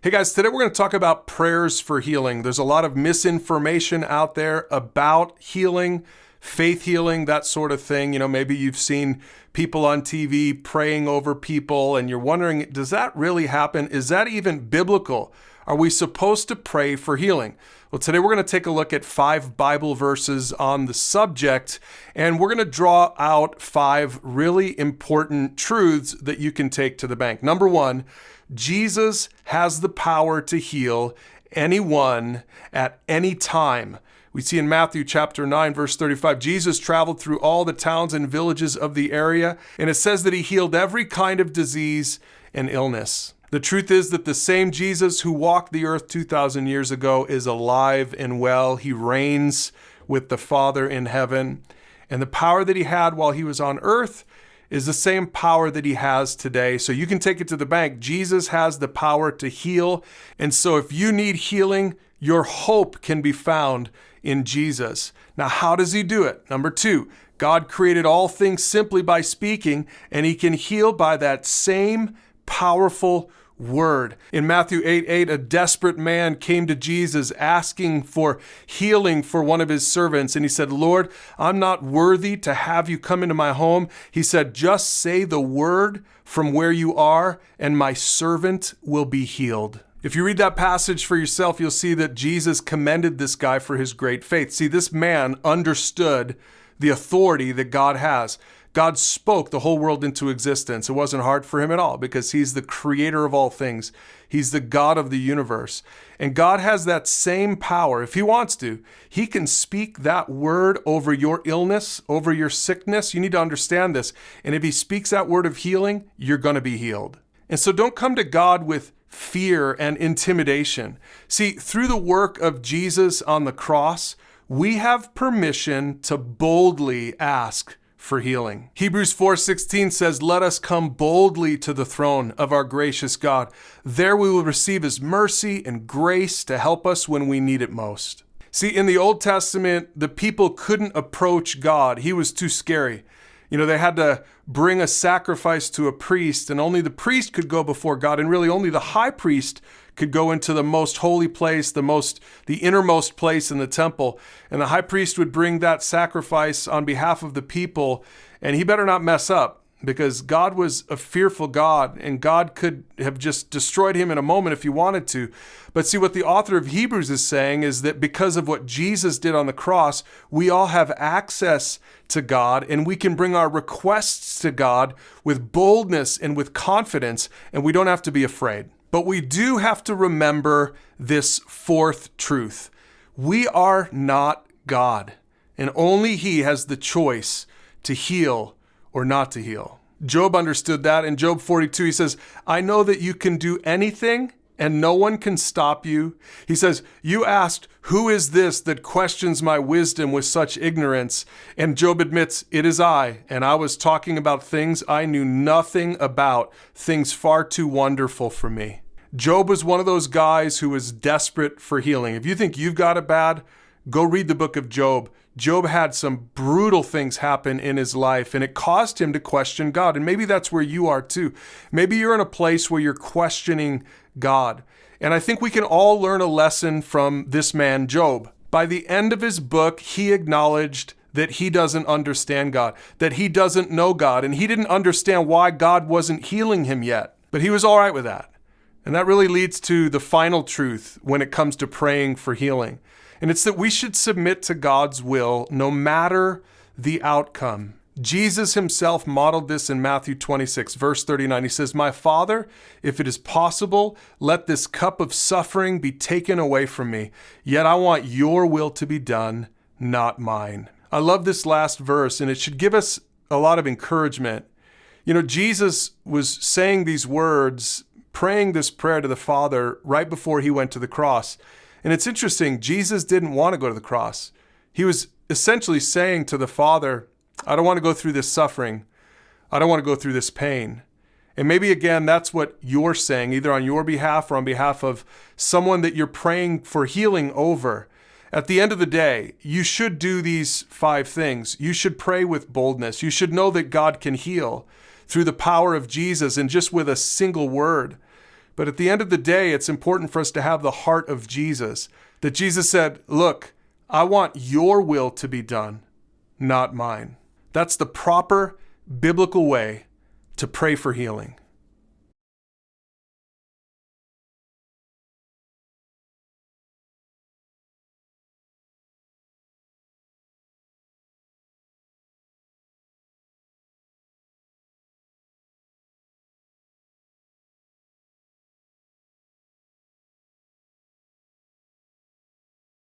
Hey guys, today we're going to talk about prayers for healing. There's a lot of misinformation out there about healing, faith healing, that sort of thing. Maybe you've seen people on TV praying over people and you're wondering, does that really happen? Is that even biblical? Are we supposed to pray for healing? Well, today we're going to take a look at 5 Bible verses on the subject, and we're going to draw out 5 really important truths that you can take to the bank. Number 1, Jesus has the power to heal anyone at any time. We see in Matthew chapter 9, verse 35, Jesus traveled through all the towns and villages of the area, and it says that he healed every kind of disease and illness. The truth is that the same Jesus who walked the earth 2,000 years ago is alive and well. He reigns with the Father in heaven. And the power that he had while he was on earth is the same power that he has today. So you can take it to the bank. Jesus has the power to heal. And so if you need healing, your hope can be found in Jesus. Now, how does he do it? Number 2, God created all things simply by speaking, and he can heal by that same powerful word. In Matthew 8:8, a desperate man came to Jesus asking for healing for one of his servants. And he said, "Lord, I'm not worthy to have you come into my home." He said, "Just say the word from where you are, and my servant will be healed." If you read that passage for yourself, you'll see that Jesus commended this guy for his great faith. See, this man understood the authority that God has. God spoke the whole world into existence. It wasn't hard for him at all because he's the creator of all things. He's the God of the universe. And God has that same power. If he wants to, he can speak that word over your illness, over your sickness. You need to understand this. And if he speaks that word of healing, you're going to be healed. And so don't come to God with fear and intimidation. See, through the work of Jesus on the cross, we have permission to boldly ask for healing. Hebrews 4:16 says, "Let us come boldly to the throne of our gracious God. There we will receive his mercy and grace to help us when we need it most." See, in the Old Testament, the people couldn't approach God. He was too scary. They had to bring a sacrifice to a priest, and only the priest could go before God, and really only the high priest could go into the most holy place, the innermost place in the temple. And the high priest would bring that sacrifice on behalf of the people, and he better not mess up, because God was a fearful God, and God could have just destroyed him in a moment if he wanted to. But see, what the author of Hebrews is saying is that because of what Jesus did on the cross, we all have access to God, and we can bring our requests to God with boldness and with confidence, and we don't have to be afraid. But we do have to remember this 4th truth. We are not God, and only he has the choice to heal or not to heal. Job understood that. In Job 42, he says, "I know that you can do anything and no one can stop you." He says, "You asked, 'Who is this that questions my wisdom with such ignorance?' And Job admits, 'It is I, and I was talking about things I knew nothing about, things far too wonderful for me." Job was one of those guys who was desperate for healing. If you think you've got it bad, go read the book of Job. Job had some brutal things happen in his life, and it caused him to question God. And maybe that's where you are too. Maybe you're in a place where you're questioning God. And I think we can all learn a lesson from this man, Job. By the end of his book, he acknowledged that he doesn't understand God, that he doesn't know God, and he didn't understand why God wasn't healing him yet. But he was all right with that. And that really leads to the final truth when it comes to praying for healing. And it's that we should submit to God's will no matter the outcome. Jesus himself modeled this in Matthew 26, verse 39. He says, "My Father, if it is possible, let this cup of suffering be taken away from me. Yet I want your will to be done, not mine." I love this last verse, and it should give us a lot of encouragement. Jesus was saying these words, praying this prayer to the Father right before he went to the cross. And it's interesting, Jesus didn't want to go to the cross. He was essentially saying to the Father, "I don't want to go through this suffering. I don't want to go through this pain." And maybe again, that's what you're saying, either on your behalf or on behalf of someone that you're praying for healing over. At the end of the day, you should do these 5 things. You should pray with boldness. You should know that God can heal through the power of Jesus and just with a single word. But at the end of the day, it's important for us to have the heart of Jesus, that Jesus said, look, I want your will to be done, not mine. That's the proper biblical way to pray for healing.